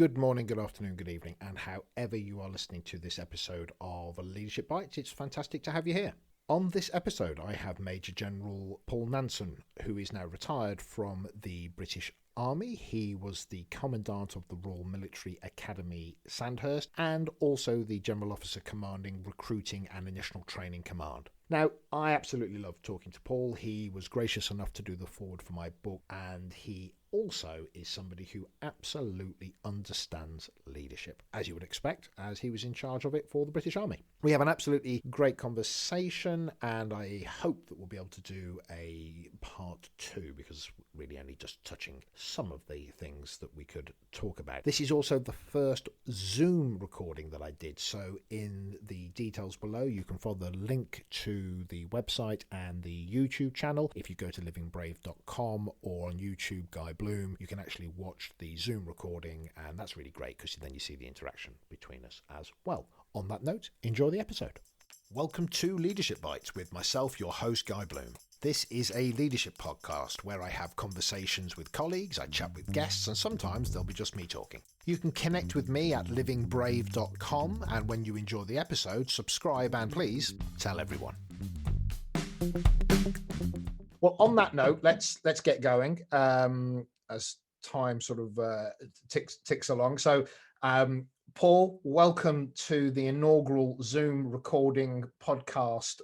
Good morning, good afternoon, good evening, and however you are listening to this episode of Leadership Bites, it's fantastic to have you here. On this episode, I have Major General Paul Nanson, who is now retired from the British Army. He was the Commandant of the Royal Military Academy Sandhurst and also the General Officer commanding Recruiting and Initial Training Command. Now, I absolutely love talking to Paul. He was gracious enough to do the foreword for my book, and he also is somebody who absolutely understands leadership, as you would expect, as he was in charge of it for the British Army. We have an absolutely great conversation, and I hope that we'll be able to do a part two, because really only just touching some of the things that we could talk about. This is also the first Zoom recording that I did, so in the details below you can follow the link to the website and the YouTube channel. If you go to livingbrave.com or on YouTube Guy Bloom, you can actually watch the Zoom recording, and that's really great because then you see the interaction between us as well. On that note, enjoy the episode. Welcome to Leadership Bites with myself, your host Guy Bloom. This is a leadership podcast where I have conversations with colleagues, I chat with guests, and sometimes there'll be just me talking. You can connect with me at livingbrave.com, and when you enjoy the episode, subscribe and please tell everyone. Well, on that note, let's get going as time sort of ticks along. So, Paul, welcome to the inaugural Zoom recording podcast,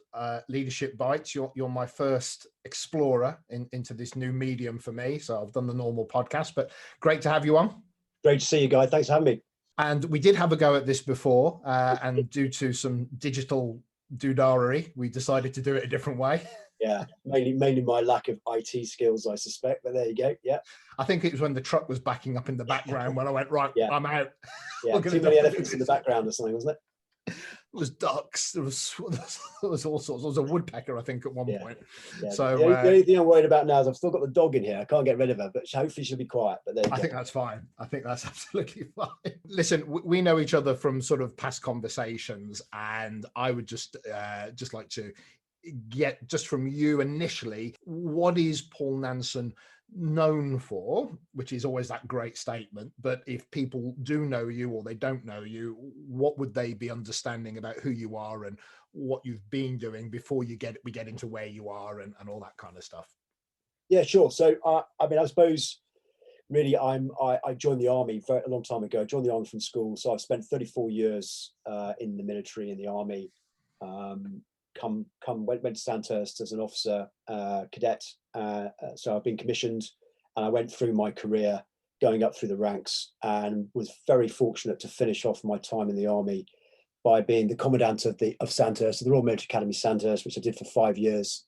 Leadership Bites. You're my first explorer into this new medium for me. So I've done the normal podcast, but great to have you on. Great to see you, Guy. Thanks for having me. And we did have a go at this before, and due to some digital doodarery, we decided to do it a different way. Yeah, mainly my lack of IT skills, I suspect, but there you go. Yeah. I think it was when the truck was backing up in the background when I went, right, yeah. I'm out. Yeah, too many elephants in the background or something, wasn't it? There was ducks, there was all sorts. There was a woodpecker, I think, at one point. Yeah. So the only thing I'm worried about now is I've still got the dog in here. I can't get rid of her, but hopefully she'll be quiet. But I think that's fine. I think that's absolutely fine. Listen, we know each other from sort of past conversations, and I would just like to get just from you initially, what is Paul Nanson known for, which is always that great statement, but if people do know you or they don't know you, what would they be understanding about who you are and what you've been doing before we get into where you are and all that kind of stuff? Yeah, sure. So I suppose really I joined the army a long time ago. I joined the army from school, so I've spent 34 years in the military, in the army. Went to Sandhurst as an officer, cadet. So I've been commissioned, and I went through my career going up through the ranks, and was very fortunate to finish off my time in the army by being the commandant of Sandhurst, the Royal Military Academy Sandhurst, which I did for 5 years.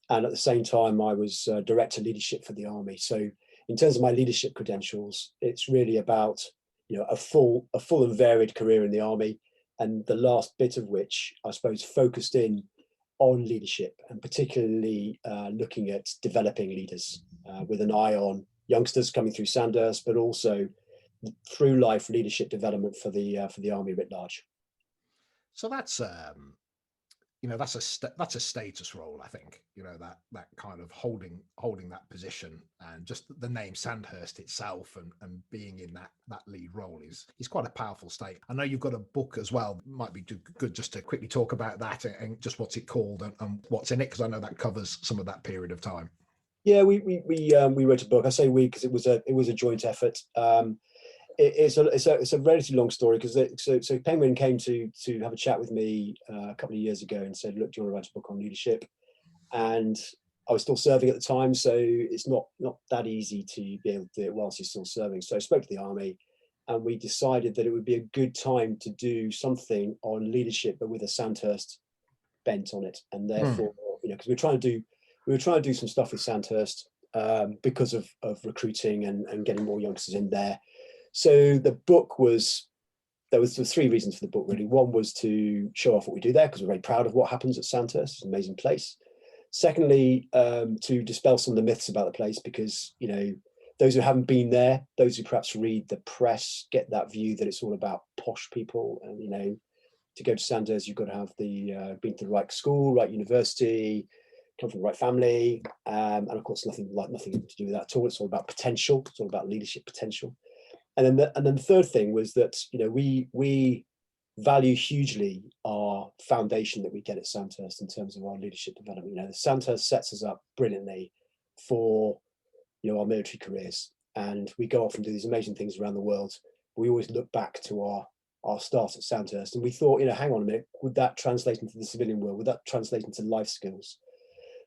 And at the same time, I was director of leadership for the army. So in terms of my leadership credentials, it's really about a full and varied career in the army. And the last bit of which, I suppose, focused in on leadership, and particularly looking at developing leaders with an eye on youngsters coming through Sandhurst, but also through life leadership development for the army writ large. So that's that's a status role, I think. That kind of holding that position, and just the name Sandhurst itself and being in that lead role is quite a powerful state. I know you've got a book as well. Might be good just to quickly talk about that and just what's it called and what's in it, because I know that covers some of that period of time. Yeah, we wrote a book. I say we because it was a joint effort. It's a relatively long story, because so Penguin came to have a chat with me a couple of years ago and said, look, do you want to write a book on leadership? And I was still serving at the time, so it's not that easy to be able to do it whilst you're still serving. So I spoke to the army, and we decided that it would be a good time to do something on leadership, but with a Sandhurst bent on it. And therefore, because we were trying to do some stuff with Sandhurst because of recruiting and getting more youngsters in there. So the book there was 3 reasons for the book, really. One was to show off what we do there, because we're very proud of what happens at Sandhurst. It's an amazing place. Secondly, to dispel some of the myths about the place, because, those who haven't been there, those who perhaps read the press, get that view that it's all about posh people. And, to go to Sandhurst, you've got to have been to the right school, right university, come from the right family. And of course, nothing to do with that at all. It's all about potential. It's all about leadership potential. And then the third thing was that, we value hugely our foundation that we get at Sandhurst in terms of our leadership development. Sandhurst sets us up brilliantly for our military careers, and we go off and do these amazing things around the world. We always look back to our start at Sandhurst, and we thought, hang on a minute, would that translate into the civilian world? Would that translate into life skills?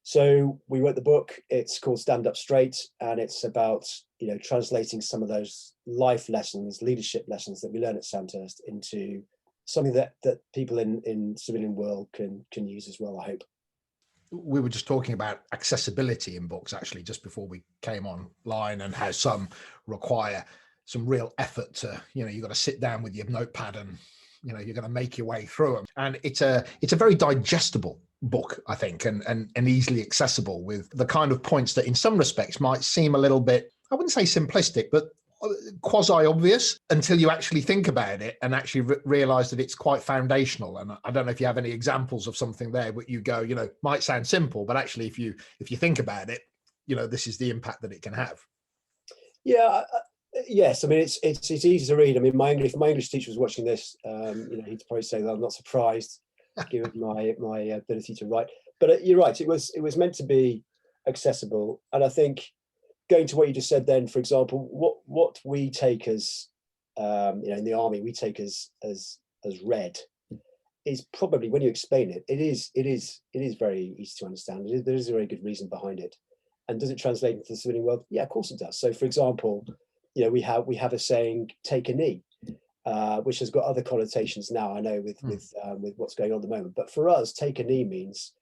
So we wrote the book. It's called Stand Up Straight, and it's about translating some of those life lessons, leadership lessons that we learn at Sandhurst into something that people in civilian world can use as well, I hope. We were just talking about accessibility in books actually just before we came online, and how some require some real effort to, you've got to sit down with your notepad and you're going to make your way through them. And it's a very digestible book, I think, and easily accessible, with the kind of points that in some respects might seem a little bit, I wouldn't say simplistic, but quasi-obvious until you actually think about it and actually realize that it's quite foundational. And I don't know if you have any examples of something there, but you go, might sound simple, but actually if you think about it, this is the impact that it can have. Yeah. Yes, I mean it's easy to read. I mean, if my English teacher was watching this, he'd probably say that I'm not surprised, given my ability to write. But you're right; it was meant to be accessible, and I think going to what you just said, then, for example, what we take as in the army, we take as read is probably, when you explain it, it is very easy to understand. There is a very good reason behind it, and does it translate into the civilian world? Yeah, of course it does. So, for example, we have a saying, "Take a knee," which has got other connotations now, I know, with what's going on at the moment. But for us, take a knee means,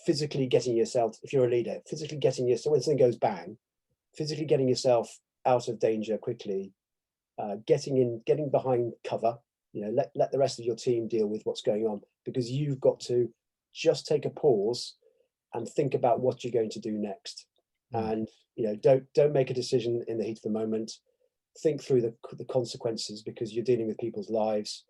physically getting yourself, if you're a leader, physically getting yourself, when something goes bang, physically getting yourself out of danger quickly, getting behind cover, let the rest of your team deal with what's going on, because you've got to just take a pause and think about what you're going to do next. And don't make a decision in the heat of the moment. Think through the consequences, because you're dealing with people's lives.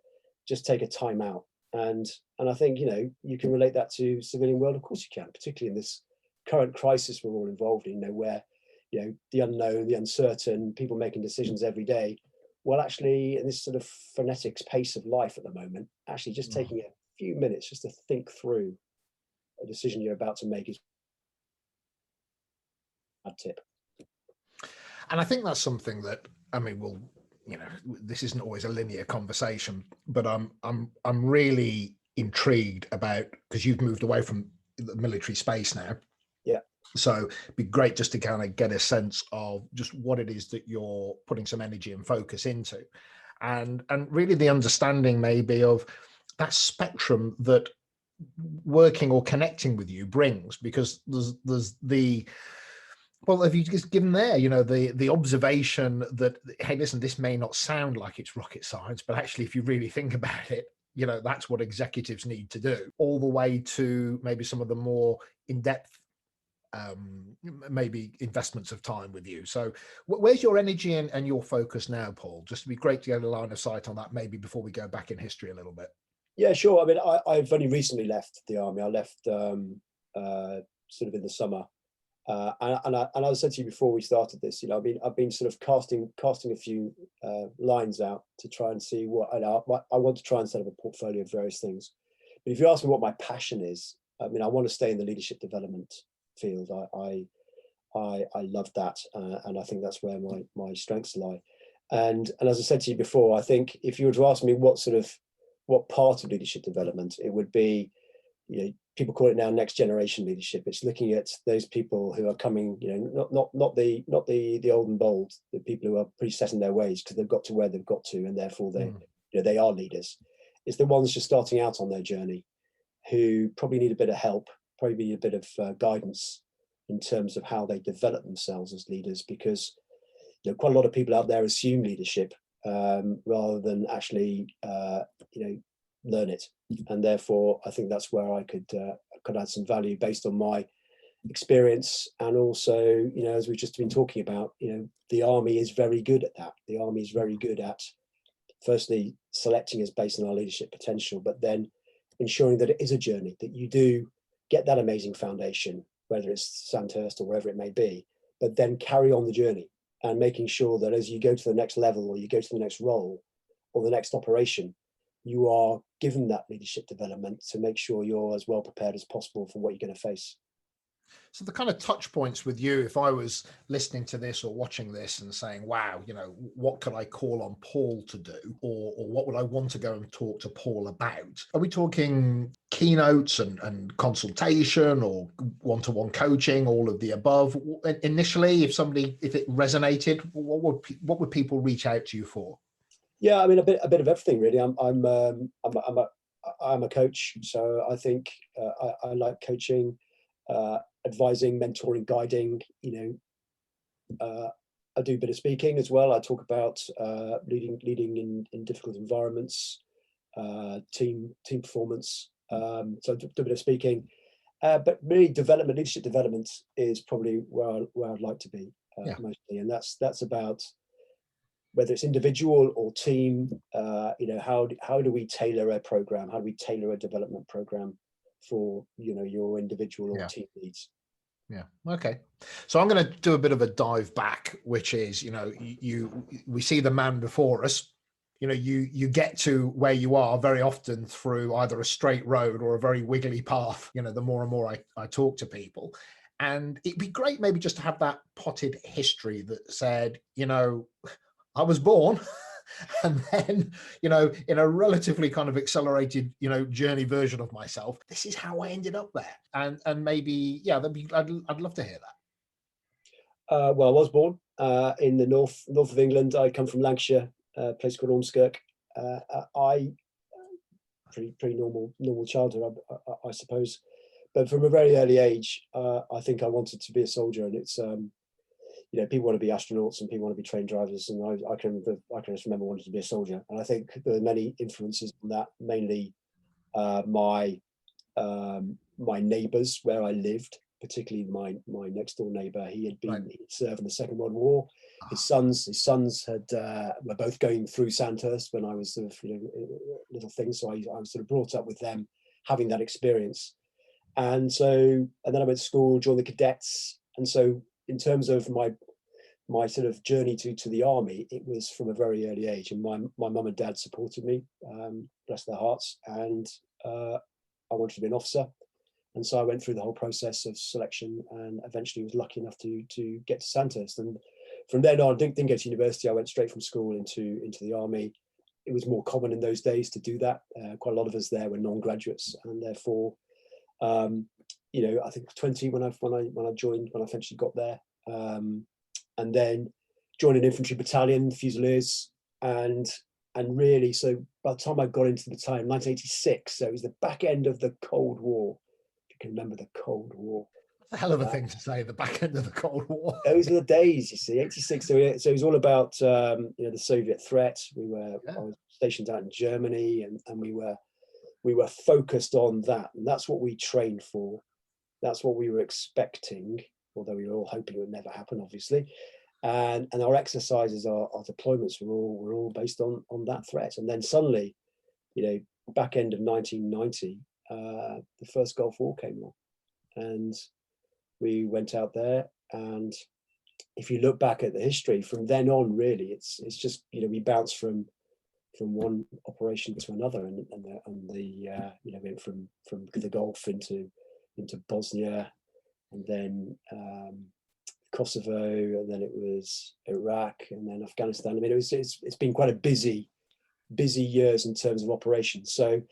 Just take a time out. And I think you can relate that to civilian world. Of course you can, particularly in this current crisis we're all involved in, where the unknown, the uncertain, people making decisions every day. Well, actually, in this sort of frenetic pace of life at the moment, actually just taking a few minutes just to think through a decision you're about to make is a tip. And I think that's something that, I mean, this isn't always a linear conversation, but I'm really intrigued about, because you've moved away from the military space now. Yeah. So it'd be great just to kind of get a sense of just what it is that you're putting some energy and focus into, and really the understanding maybe of that spectrum that working or connecting with you brings, because there's the, well, have you just given there, the observation that, hey, listen, this may not sound like it's rocket science, but actually, if you really think about it, that's what executives need to do, all the way to maybe some of the more in-depth, maybe investments of time with you. So where's your energy and your focus now, Paul? Just to be great to get a line of sight on that, maybe before we go back in history a little bit. Yeah, sure. I mean, I've only recently left the army. I left sort of in the summer. And as I said to you before we started this, I've been sort of casting a few lines out to try and see what I want to try and set up a portfolio of various things. But if you ask me what my passion is, I mean, I want to stay in the leadership development field. I love that, and I think that's where my strengths lie. And as I said to you before, I think if you were to ask me what part of leadership development, it would be, people call it now next generation leadership. It's looking at those people who are coming, not the old and bold, the people who are pretty set in their ways because they've got to where they've got to, and therefore they are leaders. It's the ones just starting out on their journey who probably need a bit of help, probably need a bit of guidance in terms of how they develop themselves as leaders, because quite a lot of people out there assume leadership rather than actually learn it. And therefore I think that's where I could add some value based on my experience. And also, as we've just been talking about, the army is very good at that. The army is very good at firstly selecting us based on our leadership potential, but then ensuring that it is a journey, that you do get that amazing foundation, whether it's Sandhurst or wherever it may be, but then carry on the journey. and making sure that as you go to the next level or you go to the next role or the next operation, you are given that leadership development to make sure you're as well prepared as possible for what you're going to face. So the kind of touch points with you, if I was listening to this or watching this and saying, wow, you know, what could I call on Paul to do? Or what would I want to go and talk to Paul about? Are we talking keynotes and consultation or one-to-one coaching, all of the above? Initially, if it resonated, what would people reach out to you for? Yeah, I mean, a bit of everything really. I'm a coach, so I think I like coaching, advising, mentoring, guiding. You know, I do a bit of speaking as well. I talk about leading in difficult environments, team performance. So I do a bit of speaking, but really leadership development is probably where I'd like to be mostly, and that's about whether it's individual or team. You know, how do we tailor a program? How do we tailor a development program for, you know, your individual or team needs? Yeah. Okay. So I'm going to do a bit of a dive back, which is, you know, we see the man before us. You know, you get to where you are very often through either a straight road or a very wiggly path. You know, the more and more I talk to people, and it'd be great maybe just to have that potted history that said, you know, I was born. And then, you know, in a relatively kind of accelerated, you know, journey version of myself, this is how I ended up there. And maybe, yeah, I'd love to hear that. Well, I was born in the north of England. I come from Lancashire, a place called Ormskirk. I pretty normal childhood, I suppose. But from a very early age, I think I wanted to be a soldier, and it's you know, people want to be astronauts and people want to be train drivers, and I can just remember wanting to be a soldier. And I think there are many influences on that, mainly my neighbours where I lived, particularly my next door neighbour. He'd served in the Second World War. His sons had were both going through Sandhurst when I was sort of, you know, little things. So I was sort of brought up with them, having that experience. And then I went to school, joined the cadets, and so in terms of my sort of journey to the army, it was from a very early age, and my mum and dad supported me, bless their hearts, and I wanted to be an officer, and so I went through the whole process of selection, and eventually was lucky enough to get to Sandhurst. And from then on, I didn't go to university. I went straight from school into the army. It was more common in those days to do that. Quite a lot of us there were non-graduates, and therefore, you know, I think 20 when I joined, when I eventually got there, and then joined an infantry battalion, Fusiliers, and really, so by the time I got into the battalion, 1986, so it was the back end of the Cold War. If you can remember the Cold War. That's a hell of a thing to say, the back end of the Cold War. Those are the days, you see, 86. So it was all about you know, the Soviet threat. I was stationed out in Germany, and we were focused on that, and that's what we trained for. That's what we were expecting, although we were all hoping it would never happen, obviously. And our exercises, our deployments were all based on that threat. And then suddenly, you know, back end of 1990, the first Gulf War came along, and we went out there. And if you look back at the history from then on, really, it's just, you know, we bounced from one operation to another, and you know, went from the Gulf into Bosnia, and then Kosovo, and then it was Iraq, and then Afghanistan. I mean, it's been quite a busy years in terms of operations. So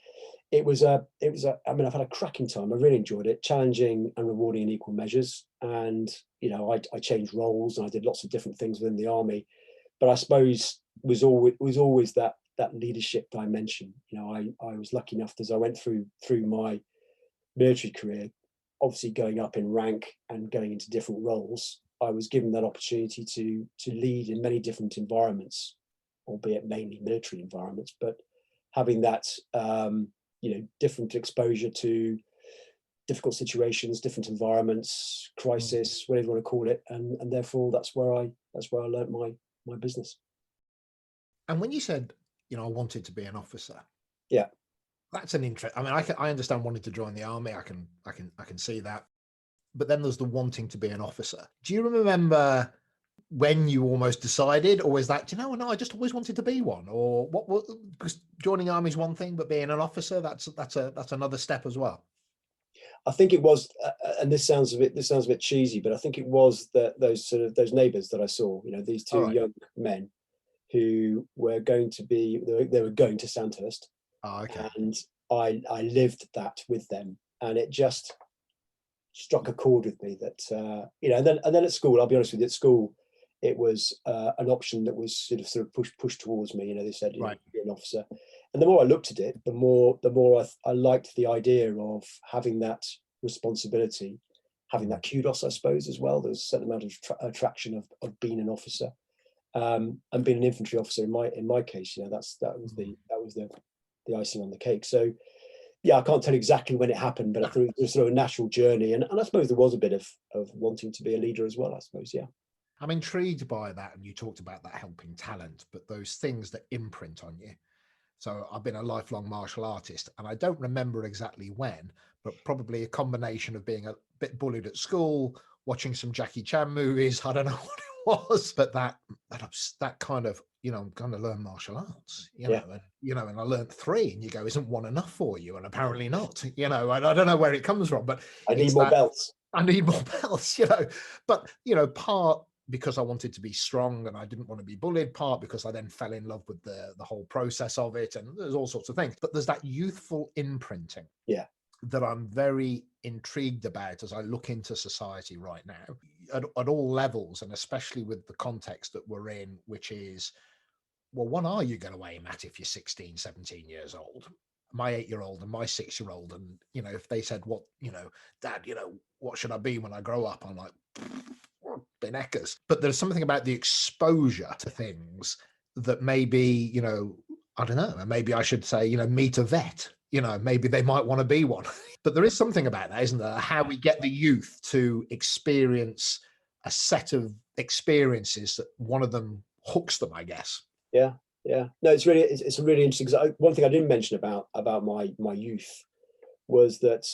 it was I mean, I've had a cracking time. I really enjoyed it, challenging and rewarding in equal measures. And you know, I changed roles and I did lots of different things within the army, but I suppose was always that leadership dimension. You know, I was lucky enough as I went through my military career, obviously going up in rank and going into different roles, I was given that opportunity to lead in many different environments, albeit mainly military environments, but having that you know, different exposure to difficult situations, different environments, crisis, whatever you want to call it, and therefore that's where I learned my business. And when you said, you know, I wanted to be an officer, yeah, that's an interest. I mean, I understand wanting to join the army. I can see that. But then there's the wanting to be an officer. Do you remember when you almost decided, or is that, do you know, no, I just always wanted to be one? Or what, because joining army is one thing, but being an officer, that's another step as well. I think it was, and this sounds a bit cheesy, but I think it was those neighbours that I saw. You know, these two young men who were going to Sandhurst, and I lived that with them, and it just struck a chord with me that and then at school, I'll be honest with you, at school it was an option that was sort of pushed towards me. You know, they said, you know, be an officer. And the more I looked at it, the more I liked the idea of having that responsibility, having that kudos, I suppose, as well. There's a certain amount of attraction of being an officer, and being an infantry officer in my case. You know, that was the icing on the cake. So yeah, I can't tell you exactly when it happened, but I thought it was sort of a natural journey, and I suppose there was a bit of wanting to be a leader as well. I suppose, yeah. I'm intrigued by that, and you talked about that helping talent, but those things that imprint on you. So I've been a lifelong martial artist, and I don't remember exactly when, but probably a combination of being a bit bullied at school, watching some Jackie Chan movies. I don't know what it was, but that kind of, you know, I'm going to learn martial arts, you know, and I learned 3, and you go, isn't 1 enough for you? And apparently not, you know, I don't know where it comes from, but I need more belts. I need more belts, you know, but, you know, part because I wanted to be strong and I didn't want to be bullied, part because I then fell in love with the whole process of it, and there's all sorts of things. But there's that youthful imprinting that I'm very intrigued about as I look into society right now at all levels, and especially with the context that we're in, which is, well, what are you going to aim at if you're 16, 17 years old? My 8-year-old and my 6-year-old, and, you know, if they said, what, you know, Dad, you know, what should I be when I grow up? I'm like, Beneckers. But there's something about the exposure to things that maybe, you know, I don't know, maybe I should say, you know, meet a vet, you know, maybe they might want to be one. But there is something about that, isn't there? How we get the youth to experience a set of experiences that one of them hooks them, I guess. Yeah. No, it's a really interesting. One thing I didn't mention about my youth was that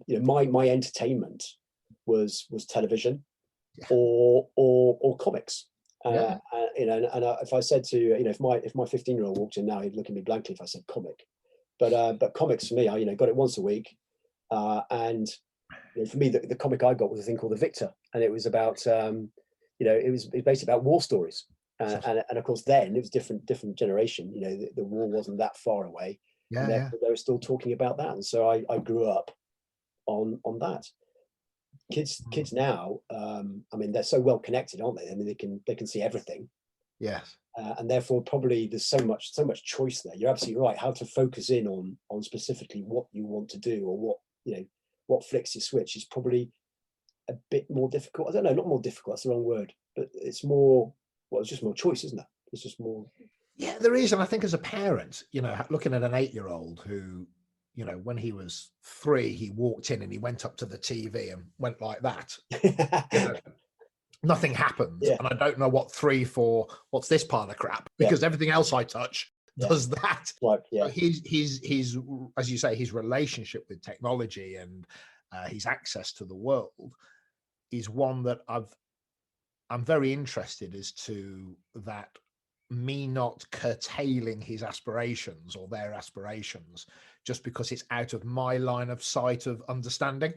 you know, my entertainment was television or comics. You know, and if I said to, you know, if my 15-year-old walked in now, he'd look at me blankly if I said comic. But comics for me, I, you know, got it once a week, and, you know, for me the comic I got was a thing called The Victor, and it was about you know, it was basically about war stories. And of course, then it was different generation. You know, the war wasn't that far away. They were still talking about that, and so I grew up on that. Kids now, I mean, they're so well connected, aren't they? I mean, they can see everything. Yes. And therefore, probably there's so much choice there. You're absolutely right. How to focus in on specifically what you want to do, or what, you know, what flicks your switch is probably a bit more difficult. I don't know, not more difficult. That's the wrong word, but it's more. Well, it's just more choice, isn't it? It's just more. Yeah, there is. And I think as a parent, you know, looking at an 8-year-old who, you know, when he was 3, he walked in and he went up to the TV and went like that. You know, nothing happened. And I don't know what 3, 4, what's this pile of crap? Because everything else I touch does that. Right. Yeah. So he's, as you say, his relationship with technology and his access to the world is one that I'm very interested as to that, me not curtailing his aspirations or their aspirations just because it's out of my line of sight of understanding.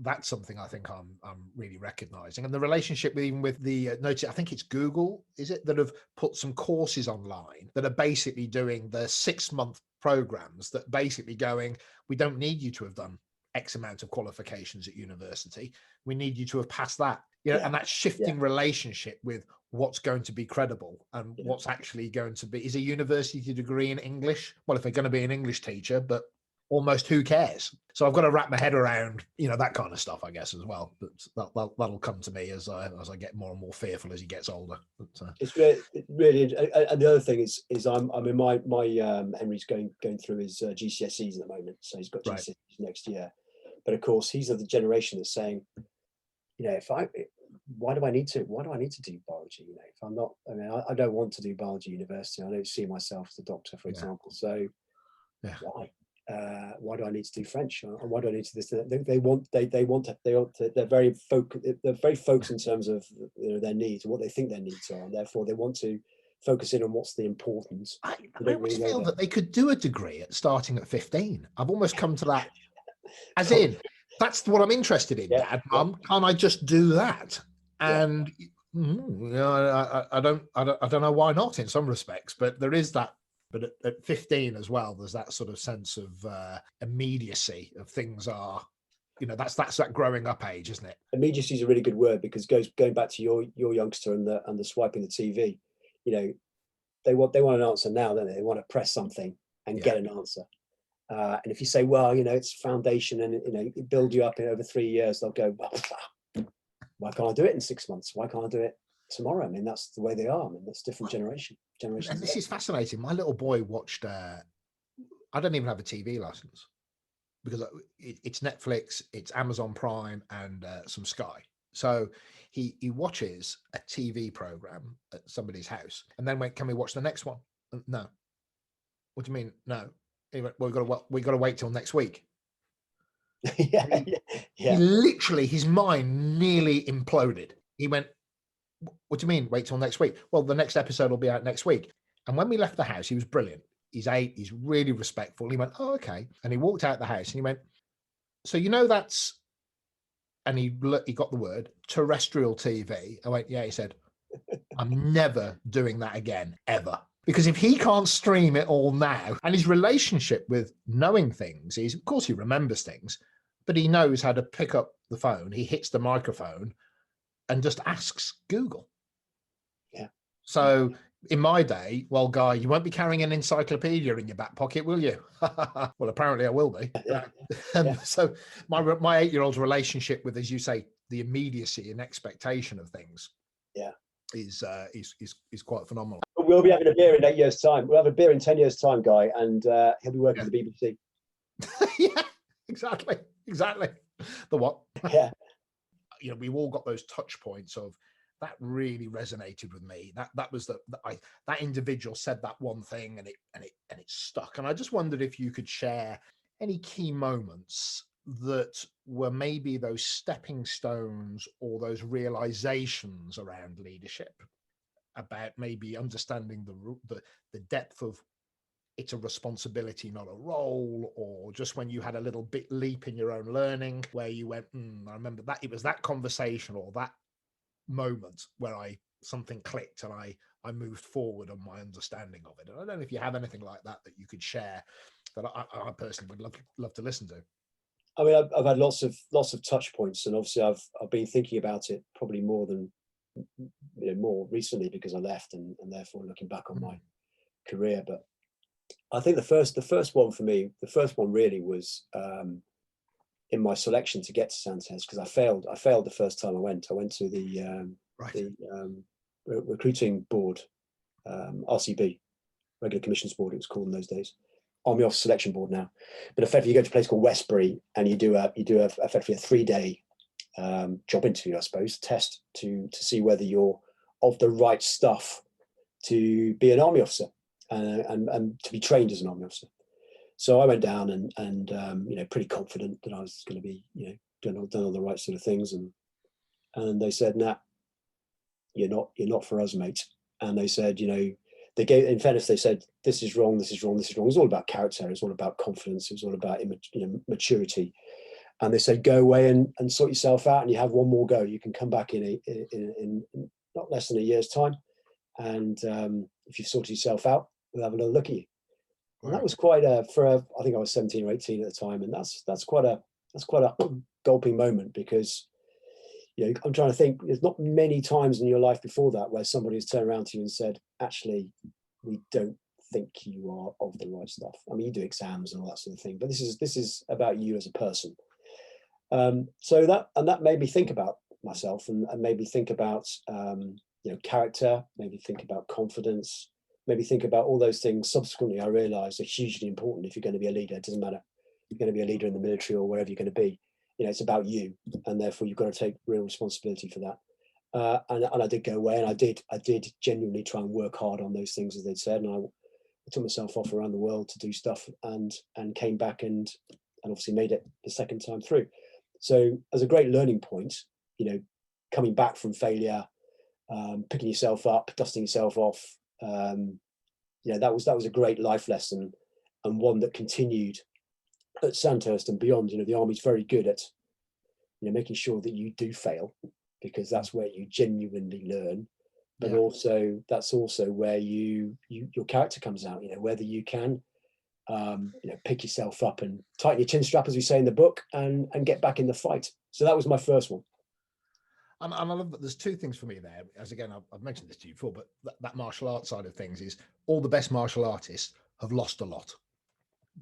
That's something I think I'm really recognizing. And the relationship even with the notice, I think it's Google, is it, that have put some courses online that are basically doing the 6-month programs that basically going, we don't need you to have done X amount of qualifications at university. We need you to have passed that. You know, and that shifting relationship with what's going to be credible and what's actually going to be. Is a university degree in English? Well, if they're going to be an English teacher, but almost who cares? So I've got to wrap my head around, you know, that kind of stuff, I guess, as well. But that'll come to me as I get more and more fearful as he gets older. But, it's really, and the other thing is I mean, my Henry's going through his GCSEs at the moment, so he's got GCSEs next year. But of course, he's of the generation that's saying, you know, why do I need to do biology? You know, if I'm not, I mean, I don't want to do biology university. I don't see myself as a doctor, for example. So why? why do I need to do French? Why do I need to this? They're very focused in terms of their needs and what they think their needs are, and therefore they want to focus in on what's the important. I almost feel that they could do a degree at starting at 15. I've almost come to that, as in, that's what I'm interested in, Dad. Mum, can't I just do that? And I don't know why not in some respects, but there is that. But at 15 as well, there's that sort of sense of immediacy of things are, that's that growing up age, isn't it? Immediacy is a really good word, because going back to your youngster and the swiping the TV, they want an answer now, don't they? They want to press something and get an answer. And if you say, well, it's foundation and it build you up in over 3 years, they'll go, well, why can't I do it in 6 months? Why can't I do it tomorrow? I mean, that's the way they are. I mean, that's different generations. And this is fascinating. My little boy watched, I don't even have a TV license, because it's Netflix, it's Amazon Prime, and some Sky. So he watches a TV program at somebody's house and then went, can we watch the next one? No. What do you mean? No. He went, well, we got to wait till next week. He literally, his mind nearly imploded. He went, what do you mean wait till next week? Well, the next episode will be out next week. And when we left the house, he was brilliant. He's 8, he's really respectful. He went, oh, okay. And he walked out the house and he went, so that's, and he got the word terrestrial TV. I went, yeah. He said, I'm never doing that again, ever. Because if he can't stream it all now, and his relationship with knowing things is, of course, he remembers things, but he knows how to pick up the phone. He hits the microphone and just asks Google. Yeah. So in my day, well, Guy, you won't be carrying an encyclopedia in your back pocket, will you? Well, apparently I will be. So my 8-year-old's relationship with, as you say, the immediacy and expectation of things, is quite phenomenal. We'll be having a beer in 8 years' time. We'll have a beer in 10 years' time, Guy, and he'll be working for the BBC. Yeah, exactly. The what? Yeah. We've all got those touch points of that really resonated with me. That was that individual said that one thing and it stuck. And I just wondered if you could share any key moments that were maybe those stepping stones or those realizations around leadership, about maybe understanding the depth of it's a responsibility, not a role, or just when you had a little bit leap in your own learning where you went, I remember that it was that conversation or that moment where something clicked and I moved forward on my understanding of it. And I don't know if you have anything like that you could share that I personally would love to listen to. I mean, I've had lots of touch points, and obviously I've been thinking about it probably more more recently because I left, and therefore looking back on my career. But I think the first one for me, the first one really was in my selection to get to Sandhurst, because I failed the first time I went to the recruiting board, RCB, Regular Commissions Board, it was called in those days. Army Officer Selection Board now. But effectively, you go to a place called Westbury and you do effectively a 3-day job interview, I suppose, test to see whether you're of the right stuff to be an army officer and to be trained as an army officer. So I went down and pretty confident that I was going to be done all the right sort of things, and they said, nah, you're not for us, mate. And they said, they gave, in fairness, they said, this is wrong, this is wrong, this is wrong. It was all about character, it was all about confidence, it was all about maturity. And they said, go away and sort yourself out, and you have one more go. You can come back in not less than a year's time, and if you've sorted yourself out, we'll have another look at you. And that was quite I think I was 17 or 18 at the time, and that's quite a gulping moment, because I'm trying to think, there's not many times in your life before that where somebody has turned around to you and said, actually, we don't think you are of the right stuff. I mean, you do exams and all that sort of thing, but this is about you as a person. So that made me think about myself, and made me think about character, made me think about confidence, maybe think about all those things. Subsequently, I realized are hugely important if you're going to be a leader. It doesn't matter if you're going to be a leader in the military or wherever you're going to be. It's about you, and therefore you've got to take real responsibility for that. And I did go away, and I did genuinely try and work hard on those things as they'd said. And took myself off around the world to do stuff, and came back and obviously made it the second time through. So as a great learning point, coming back from failure, picking yourself up, dusting yourself off, that was a great life lesson, and one that continued at Sandhurst and beyond. The Army's very good at making sure that you do fail, because that's where you genuinely learn. But also that's also where your character comes out. Whether you can pick yourself up and tighten your chin strap, as we say in the book, and get back in the fight. So that was my first one. And I love that there's two things for me there. As again, I've mentioned this to you before, but that martial arts side of things is all the best martial artists have lost a lot.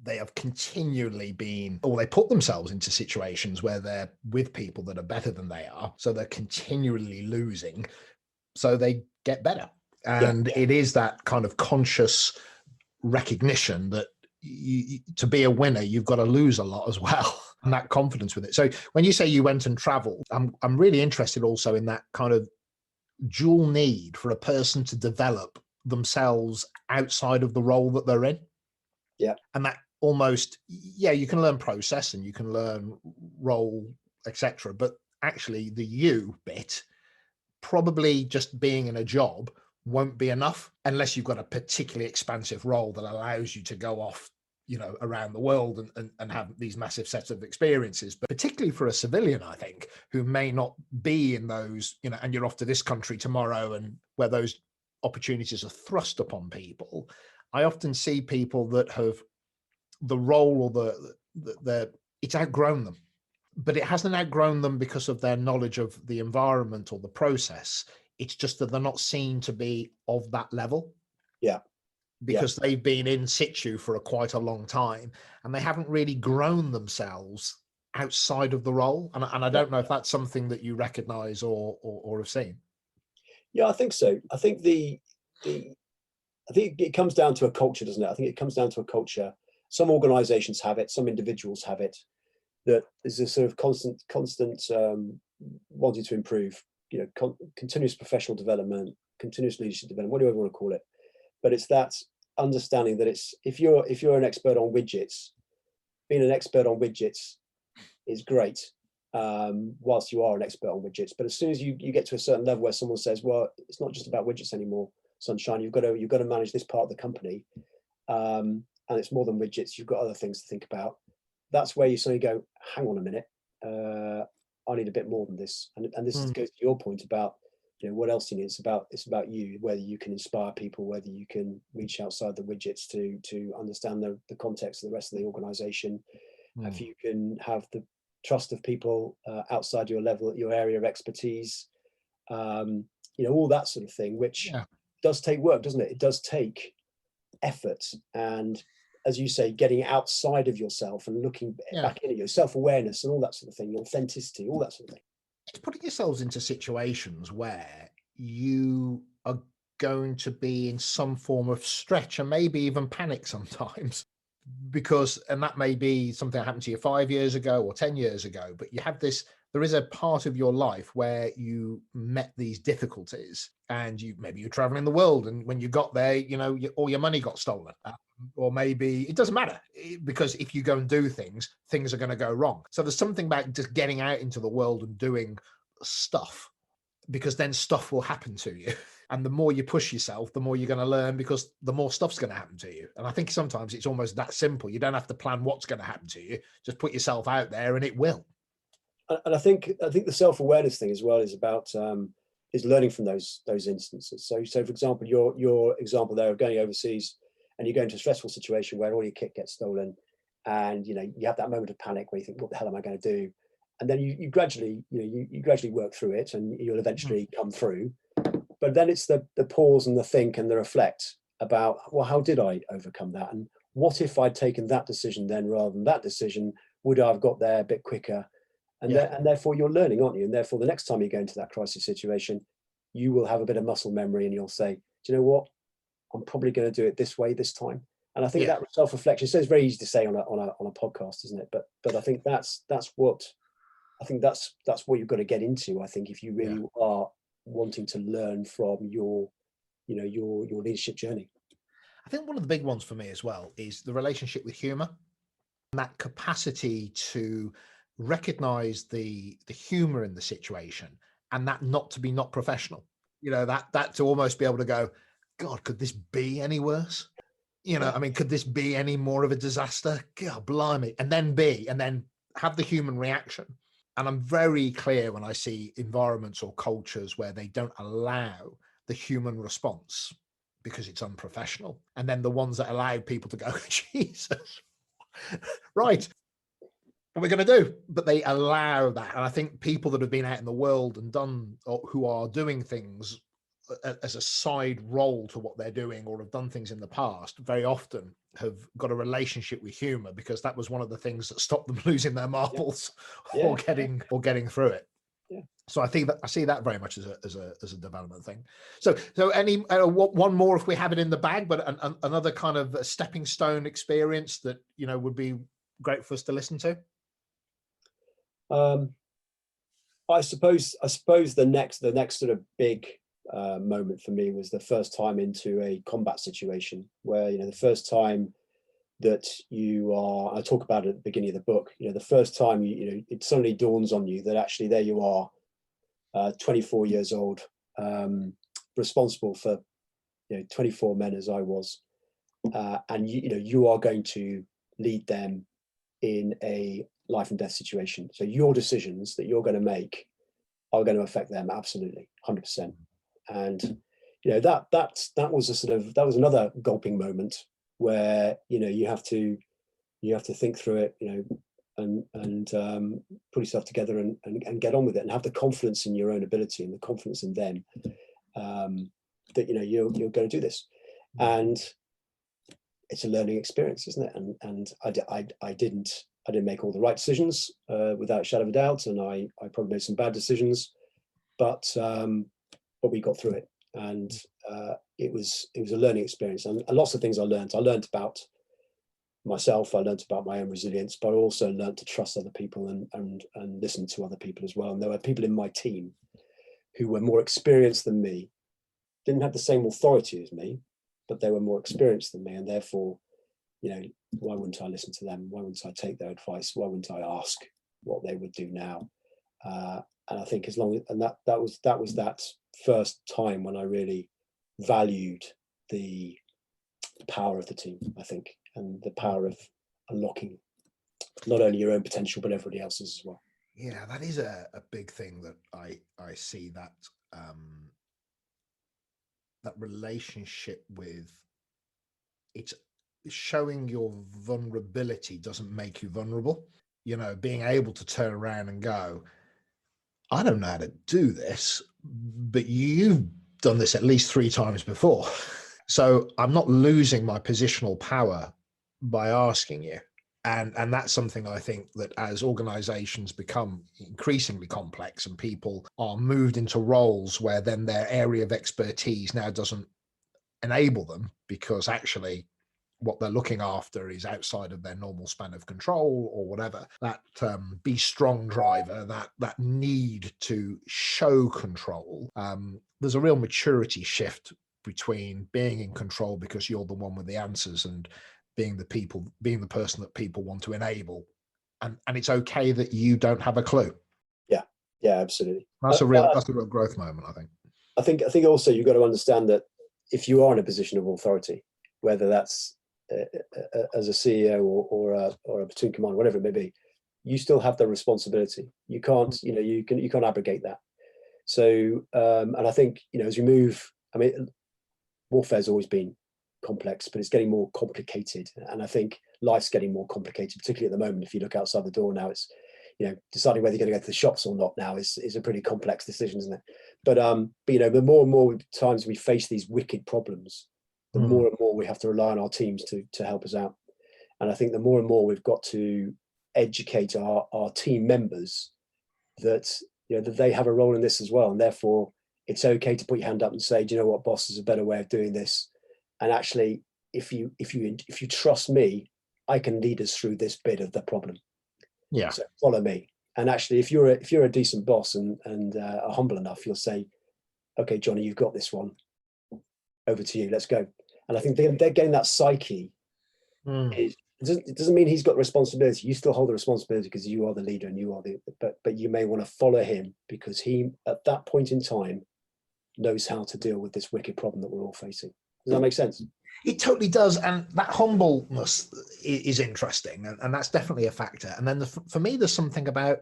They have continually been, or they put themselves into situations where they're with people that are better than they are. So they're continually losing. So they get better. And it is that kind of conscious recognition that to be a winner, you've got to lose a lot as well. And that confidence with it. So when you say you went and traveled, I'm really interested also in that kind of dual need for a person to develop themselves outside of the role that they're in. Yeah. And that almost, you can learn process and you can learn role, etc. But actually the you bit, probably just being in a job won't be enough unless you've got a particularly expansive role that allows you to go off around the world and have these massive sets of experiences. But particularly for a civilian, I think, who may not be in those, and you're off to this country tomorrow, and where those opportunities are thrust upon people, I often see people that have the role or it's outgrown them. But it hasn't outgrown them because of their knowledge of the environment or the process. It's just that they're not seen to be of that level. Yeah. Because they've been in situ for quite a long time, and they haven't really grown themselves outside of the role. And I don't know if that's something that you recognize or have seen. Yeah, I think so. I think I think it comes down to a culture, doesn't it? I think it comes down to a culture. Some organizations have it, some individuals have it, that is a sort of constant wanting to improve, continuous professional development, continuous leadership development, whatever you want to call it. But it's that understanding that if you're an expert on widgets, being an expert on widgets is great, whilst you are an expert on widgets. But as soon as you get to a certain level where someone says, well, it's not just about widgets anymore, sunshine, you've got to manage this part of the company, and it's more than widgets, you've got other things to think about. That's where you suddenly go, hang on a minute, I need a bit more than this. And this goes to your point about what else you need. It's about you, whether you can inspire people, whether you can reach outside the widgets to understand the context of the rest of the organization, if you can have the trust of people outside your level, your area of expertise, all that sort of thing, which does take work, doesn't it? It does take effort, and as you say, getting outside of yourself and looking back in at your self-awareness and all that sort of thing, your authenticity, all that sort of thing. It's putting yourselves into situations where you are going to be in some form of stretch and maybe even panic sometimes, and that may be something that happened to you 5 years ago or 10 years ago, but you have there is a part of your life where you met these difficulties, and maybe you're traveling the world, and when you got there, all your money got stolen, or maybe it doesn't matter, because if you go and do things are going to go wrong. So there's something about just getting out into the world and doing stuff, because then stuff will happen to you. And the more you push yourself, the more you're going to learn, because the more stuff's going to happen to you. And I think sometimes it's almost that simple. You don't have to plan what's going to happen to you. Just put yourself out there and it will. And I think the self-awareness thing as well is about is learning from those instances. So for example, your example there of going overseas, and you go into a stressful situation where all your kit gets stolen, and you have that moment of panic where you think, what the hell am I going to do? And then you gradually work through it, and you'll eventually come through. But then it's the pause and the think and the reflect about, well, how did I overcome that? And what if I'd taken that decision then rather than that decision? Would I have got there a bit quicker? And therefore you're learning, aren't you? And therefore the next time you go into that crisis situation, you will have a bit of muscle memory, and you'll say, do you know what? I'm probably going to do it this way this time. And I think that self-reflection, so it's very easy to say on a podcast, isn't it? But I think that's what you've got to get into. I think if you really are wanting to learn from your leadership journey. I think one of the big ones for me as well is the relationship with humor, and that capacity to recognize the humor in the situation, and that not to be not professional. That to almost be able to go, God, could this be any worse? I mean, could this be any more of a disaster? God, blimey. And then have the human reaction. And I'm very clear when I see environments or cultures where they don't allow the human response because it's unprofessional. And then the ones that allow people to go, Jesus, right, what are we going to do? But they allow that. And I think people that have been out in the world and done, or who are doing things as a side role to what they're doing, or have done things in the past, very often have got a relationship with humor, because that was one of the things that stopped them losing their marbles or getting through it. Yeah. So I think that I see that very much as a development thing. So any one more if we have it in the bag, but another kind of a stepping stone experience that would be great for us to listen to. I suppose the next sort of big moment for me was the first time into a combat situation, where the first time that I talk about it at the beginning of the book, the first time it suddenly dawns on you that actually there you are, 24 years old, responsible for 24 men as I was, and you are going to lead them in a life and death situation. So your decisions that you're going to make are going to affect them absolutely 100%. And that was another gulping moment where you have to think through it, and put yourself together and get on with it, and have the confidence in your own ability and the confidence in them, that you're going to do this. And it's a learning experience, isn't it? And I didn't make all the right decisions, without a shadow of a doubt, and I probably made some bad decisions, but we got through it, and it was a learning experience, and lots of things I learned about myself, I learned about my own resilience, but I also learned to trust other people and listen to other people as well. And there were people in my team who were more experienced than me, didn't have the same authority as me, but they were more experienced than me, and therefore, why wouldn't I listen to them? Why wouldn't I take their advice? Why wouldn't I ask what they would do now? And I think that was that first time when I really valued the power of the team, I think, and the power of unlocking not only your own potential but everybody else's as well. Yeah, that is a big thing that I see, that that relationship with, it's showing your vulnerability doesn't make you vulnerable. Being able to turn around and go, I don't know how to do this, but you've done this at least 3 times before. So I'm not losing my positional power by asking you. And that's something I think that as organizations become increasingly complex and people are moved into roles where then their area of expertise now doesn't enable them, because actually what they're looking after is outside of their normal span of control or whatever, that be strong driver, that need to show control, there's a real maturity shift between being in control because you're the one with the answers and being the person that people want to enable, and it's okay that you don't have a clue. Yeah, absolutely. That's a real growth moment, I think. I think also you've got to understand that if you are in a position of authority, whether that's as a CEO or a platoon commander, whatever it may be, you still have the responsibility. You can't, you can't abrogate that. So, and I think, as we move, warfare's always been complex, but it's getting more complicated. And I think life's getting more complicated, particularly at the moment. If you look outside the door now, it's, deciding whether you're going to go to the shops or not now is a pretty complex decision, isn't it? But the more and more times we face these wicked problems, the more and more we have to rely on our teams to help us out. And I think the more and more we've got to educate our team members that that they have a role in this as well, and therefore it's okay to put your hand up and say, do you know what, boss, is a better way of doing this. And actually, if you trust me, I can lead us through this bit of the problem. Yeah. So follow me. And actually, if you're a decent boss and are humble enough, you'll say, okay, Johnny, you've got this one. Over to you. Let's go. And I think they're getting that psyche. It doesn't mean he's got the responsibility. You still hold the responsibility because you are the leader and you are but you may want to follow him because he, at that point in time, knows how to deal with this wicked problem that we're all facing. Does that make sense? It totally does. And that humbleness is interesting. And that's definitely a factor. And then for me, there's something about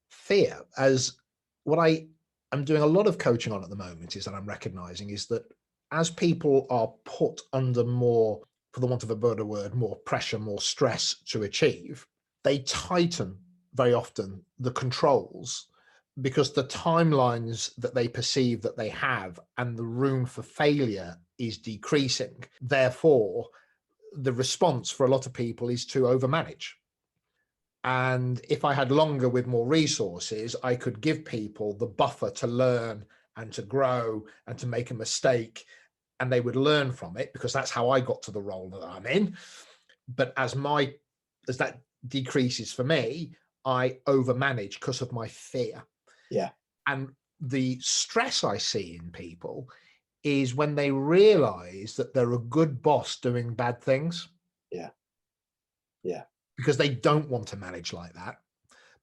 fear. As what I am doing a lot of coaching on at the moment is that I'm recognizing is that as people are put under more, for the want of a better word, more pressure, more stress to achieve, they tighten very often the controls because the timelines that they perceive that they have and the room for failure is decreasing. Therefore, the response for a lot of people is to overmanage. And if I had longer with more resources, I could give people the buffer to learn and to grow and to make a mistake, and they would learn from it because that's how I got to the role that I'm in. But as that decreases for me, I overmanage because of my fear. Yeah. And the stress I see in people is when they realize that they're a good boss doing bad things. Yeah. Yeah. Because they don't want to manage like that.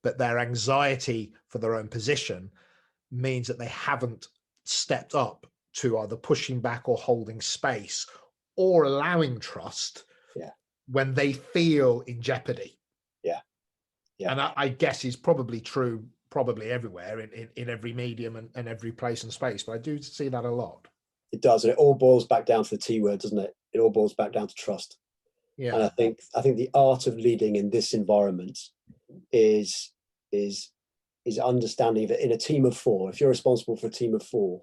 But their anxiety for their own position means that they haven't stepped up to either pushing back or holding space or allowing trust when they feel in jeopardy. Yeah. Yeah. And I guess is probably true everywhere in every medium and every place and space. But I do see that a lot. It does. And it all boils back down to the T word, doesn't it? It all boils back down to trust. Yeah. And I think the art of leading in this environment is understanding that in a team of 4, if you're responsible for a team of 4,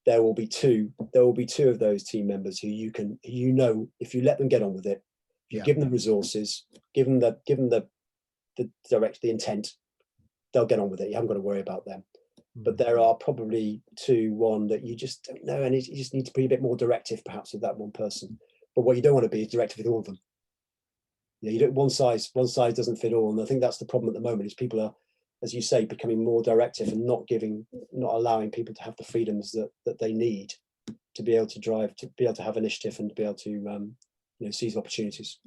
there will be two of those team members who if you let them get on with it, if you give them the resources, give them the intent, they'll get on with it. You haven't got to worry about them. But there are probably 1 that you just don't know, and you just need to be a bit more directive perhaps with that one person. But what you don't want to be is directive with all of them. You don't, one size doesn't fit all. And I think that's the problem at the moment is people are, as you say, becoming more directive and not allowing people to have the freedoms that they need to be able to drive, to be able to have initiative and to be able to seize opportunities.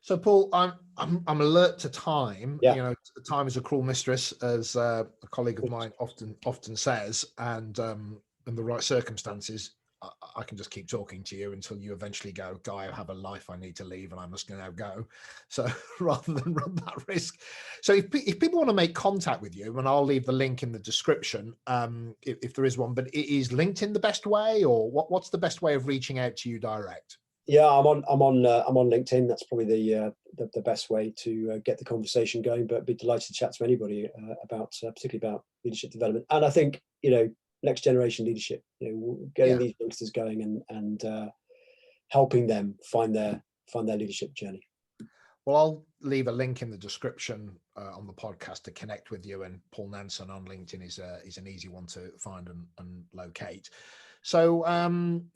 So Paul, I'm alert to time. Yeah. Time is a cruel mistress, as a colleague of mine often says, and in the right circumstances, I can just keep talking to you until you eventually go, Guy, I have a life I need to leave and I must now go. So rather than run that risk. So if people want to make contact with you, and I'll leave the link in the description, if there is one, but is LinkedIn the best way, or what's the best way of reaching out to you direct? Yeah, I'm on LinkedIn. That's probably the best way to get the conversation going. But I'd be delighted to chat to anybody particularly about leadership development. And I think next generation leadership, getting these youngsters going and helping them find their leadership journey. Well, I'll leave a link in the description on the podcast to connect with you, and Paul Nanson on LinkedIn is an easy one to find and locate. So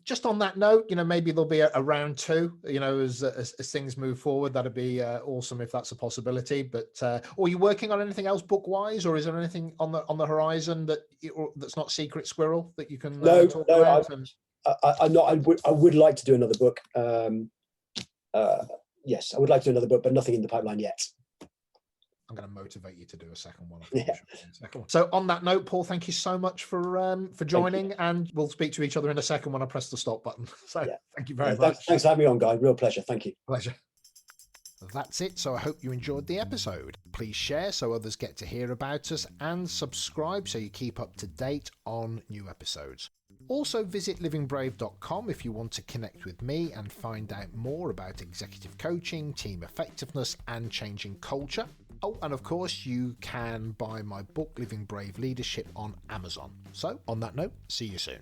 just on that note, maybe there'll be a round 2, as things move forward. That'd be awesome if that's a possibility. But are you working on anything else book wise, or is there anything on the horizon that's not secret squirrel that you can talk about? I'm not. I would like to do another book. Yes, I would like to do another book, but nothing in the pipeline yet. I'm going to motivate you to do a second one. So on that note, Paul, thank you so much for joining, and we'll speak to each other in a second when I press the stop button. So thank you very much. Thanks for having me on, Guy. Real pleasure. Thank you. Pleasure. That's it. So I hope you enjoyed the episode. Please share so others get to hear about us, and subscribe so you keep up to date on new episodes. Also visit livingbrave.com if you want to connect with me and find out more about executive coaching, team effectiveness, and changing culture. Oh, and of course, you can buy my book, Living Brave Leadership, on Amazon. So, on that note, see you soon.